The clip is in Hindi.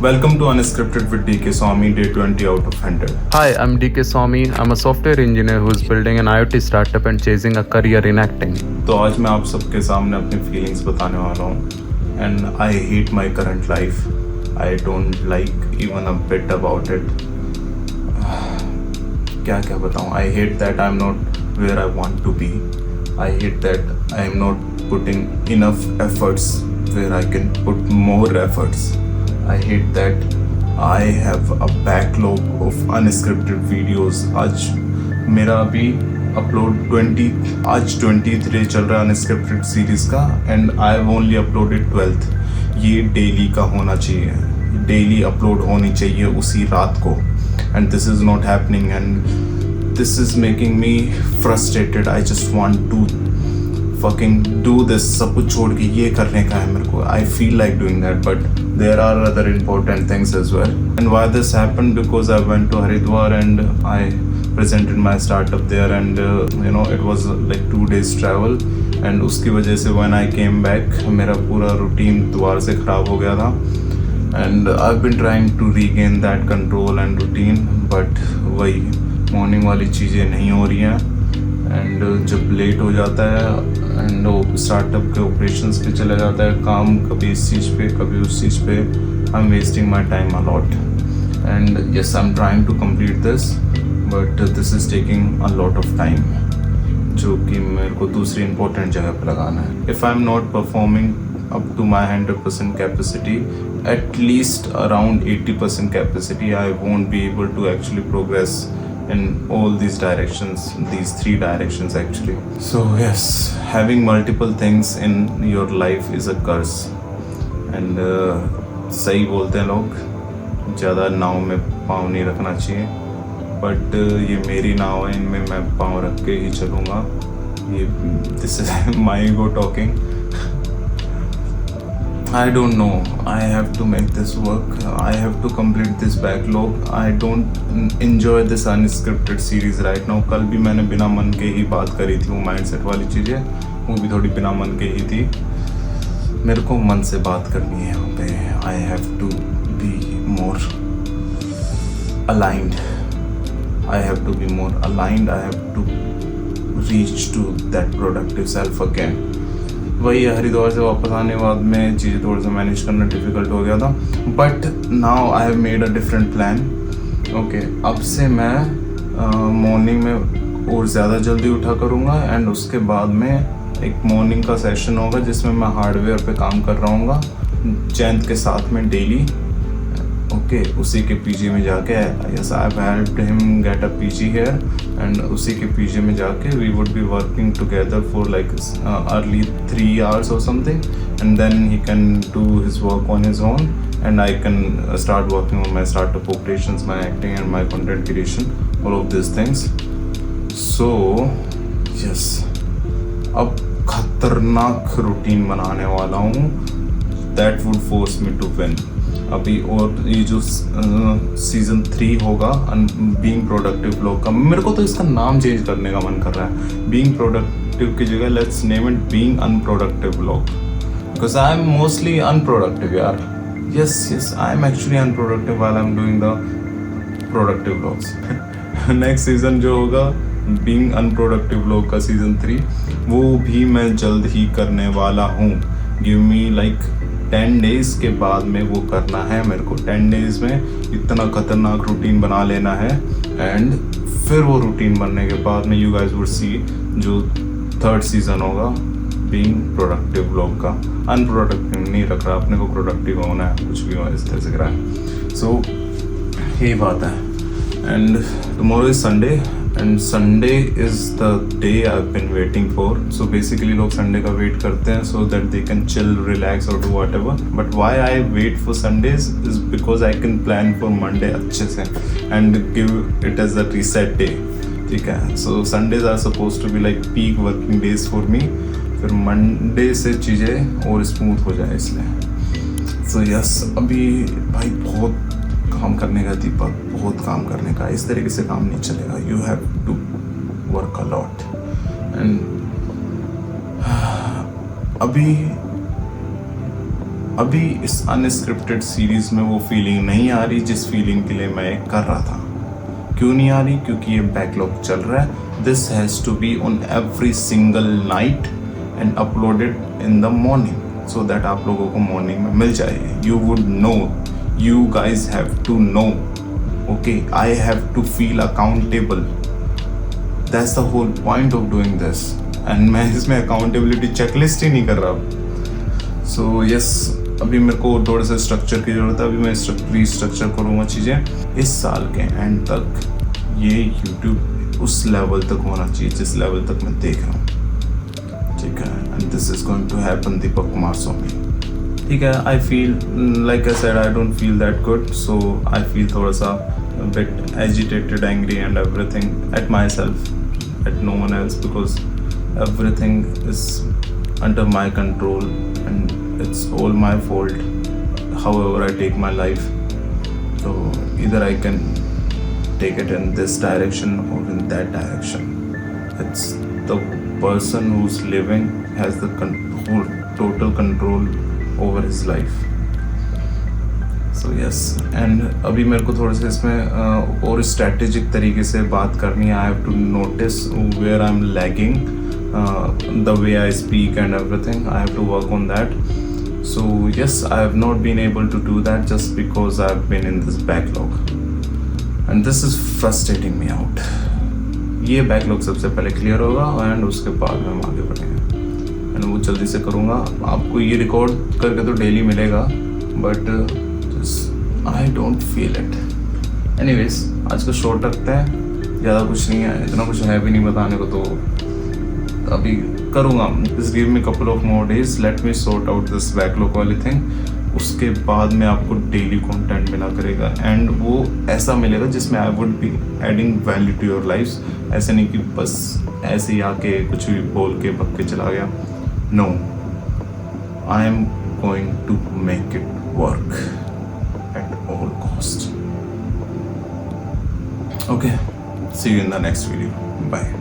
Welcome to Unscripted with DK Swami, day 20 out of 100. Hi, I'm DK Swami. I'm a software engineer who's building an IoT startup and chasing a career in acting. तो आज मैं आप सबके सामने अपनी फीलिंग्स बताने वाला हूँ and I hate my current life. I don't like even a bit about it. क्या क्या बताऊँ. I hate that I am not where I want to be. I hate that I am not putting enough efforts where I can put more efforts. I hate that I have a backlog of unscripted videos. आज मेरा अभी आज 23 चल रहा है unscripted सीरीज का and I have only uploaded 12th. ये डेली का होना चाहिए, डेली अपलोड होनी चाहिए उसी रात को, and this is not happening and this is making me frustrated. I just want to fucking do this. सब कुछ छोड़ के ये करने का है मेरे को. I feel like doing that, but there are other important things as well. And why this happened? Because I went to Haridwar and I presented my startup there, and it was like 2 days travel. And उसकी वजह से when I came back मेरा पूरा रूटीन दोबारा से ख़राब हो गया था. And I've been trying to regain that control and routine, but वही मॉर्निंग वाली चीज़ें नहीं हो रही हैं. एंड जब लेट हो जाता है एंड वो स्टार्टअप के ऑपरेशंस पे चला जाता है काम, कभी इस चीज़ पे कभी उस चीज़ पे, I am wasting my time a lot. And yes I am trying to complete this, but this is taking a lot of time जो कि मेरे को दूसरी इंपॉर्टेंट जगह पर लगाना है. If I am not performing up to my 100% capacity, at least around 80% capacity, I won't be able to actually progress in all these directions, these 3 directions actually. So yes, having multiple things in your life is a curse. And सही बोलते हैं लोग, ज़्यादा नाव में पाँव नहीं रखना चाहिए, बट ये मेरी नाव है, इनमें मैं पाँव रख के ही चलूँगा. ये this is my ego talking. I don't know. I have to make this work. I have to complete this backlog. I don't enjoy this unscripted series right now. कल भी मैंने बिना मन के ही बात करी थी, वो माइंडसेट वाली चीज़ें, वो भी थोड़ी बिना मन के ही थी. मेरे को मन से बात करनी है यहाँ पे. I have to be more aligned. I have to be more aligned. I have to reach to that productive self again. वही हरिद्वार से वापस आने के बाद में चीज़ें थोड़ा सा मैनेज करना डिफ़िकल्ट हो गया था, but now I have made a different plan. Okay, अब से मैं मॉर्निंग में और ज़्यादा जल्दी उठा करूँगा एंड उसके बाद में एक मॉर्निंग का सेशन होगा जिसमें मैं हार्डवेयर पे काम कर रहा हूँगा जयंत के साथ में डेली. ओके, उसी के पीजी में जाके, yes I have helped him get a PG here, and उसी के पीजी में जाके we would be working together for like early 3 hours और something, and then he can do his work on his own and I can start working on my startup operations, my acting and my content creation, all of this things. So yes, अब खतरनाक रूटीन बनाने वाला हूँ that would force me to win. अभी और ये जो सीज़न 3 होगा बीइंग प्रोडक्टिव ब्लॉग का, मेरे को तो इसका नाम चेंज करने का मन कर रहा है. बीइंग प्रोडक्टिव की जगह let's name it being unproductive blog, because I am mostly unproductive यार. Yes I am actually unproductive while I am doing the productive blogs. Next season जो होगा बीइंग अनप्रोडक्टिव ब्लॉग का सीज़न 3, वो भी मैं जल्द ही करने वाला हूँ. गिव मी लाइक 10 days के बाद में वो करना है मेरे को. 10 days में इतना खतरनाक रूटीन बना लेना है एंड फिर वो रूटीन बनने के बाद में यू गाइज वुड सी जो 3rd सीज़न होगा बीइंग प्रोडक्टिव ब्लॉग का. अनप्रोडक्टिव नहीं रख रहा, अपने को प्रोडक्टिव होना है, कुछ भी हो इस तरह से करा है. सो यही बात है. And tomorrow is Sunday and Sunday is the day I have been waiting for. So basically लोग संडे का वेट करते हैं so that they can chill, relax और do whatever. But why I wait for Sundays is because I can plan for Monday अच्छे से and give it as a reset day. ठीक है, so Sundays are suppose to be like peak working days for me. फिर मंडे से चीज़ें और स्मूथ हो जाए इसलिए. सो यस, अभी भाई बहुत काम करने का दीपक, बहुत काम करने का. इस तरीके से काम नहीं चलेगा. You have to work a lot and अभी अभी इस अनस्क्रिप्टेड सीरीज में वो फीलिंग नहीं आ रही जिस फीलिंग के लिए मैं कर रहा था। क्यों नहीं आ रही? क्योंकि ये बैकलॉग चल रहा है। This has to be on every single night and uploaded in the morning so that आप लोगों को मॉर्निंग में मिल जाए। You would know, you guys have to know, okay, I have to feel accountable. That's the whole point of doing this. And मैं इसमें अकाउंटेबिलिटी चेकलिस्ट ही नहीं कर रहा। सो यस, अभी मेरे को थोड़ा सा स्ट्रक्चर की ज़रूरत है। अभी मैं रीस्ट्रक्चर करूँगा चीज़ें। इस साल के एंड तक ये यूट्यूब उस लेवल तक होना चाहिए जिस लेवल तक मैं देख रहा हूँ, ठीक है। And this is going to happen Deepak Kumar Swamy, ठीक है। I feel like I said, I don't feel that good, so I feel थोड़ा सा bit agitated, angry and everything at myself, at no one else, because everything is under my control and it's all my fault however I take my life. So either I can take it in this direction or in that direction. It's the person who's living has the whole total control over his life. So yes, and अभी मेरे को थोड़ा सा इसमें और स्ट्रैटेजिक तरीके से बात करनी है. I have to notice where I'm lagging. The way I speak and everything, I have to work on that. So yes, I have not been able to do that just because I've been in this backlog and this is frustrating me out. ये बैकलॉग सबसे पहले क्लियर होगा एंड उसके बाद में हम आगे बढ़ेंगे एंड वो जल्दी से करूँगा. आपको ये रिकॉर्ड करके तो डेली मिलेगा but I don't feel it. Anyways, आज का शॉर्ट रखते हैं, ज़्यादा कुछ नहीं है, इतना कुछ है भी नहीं बताने को, तो अभी करूँगा. This give me couple of more days, let me sort out this backlog वाली थिंग. उसके बाद में आपको डेली कंटेंट मिला करेगा एंड वो ऐसा मिलेगा जिसमें I would be adding value to your lifes. ऐसे नहीं कि बस ऐसे ही आके कुछ भी बोल के भग के चला गया. No, I am going to make it work at all cost. Okay, see you in the next video. Bye.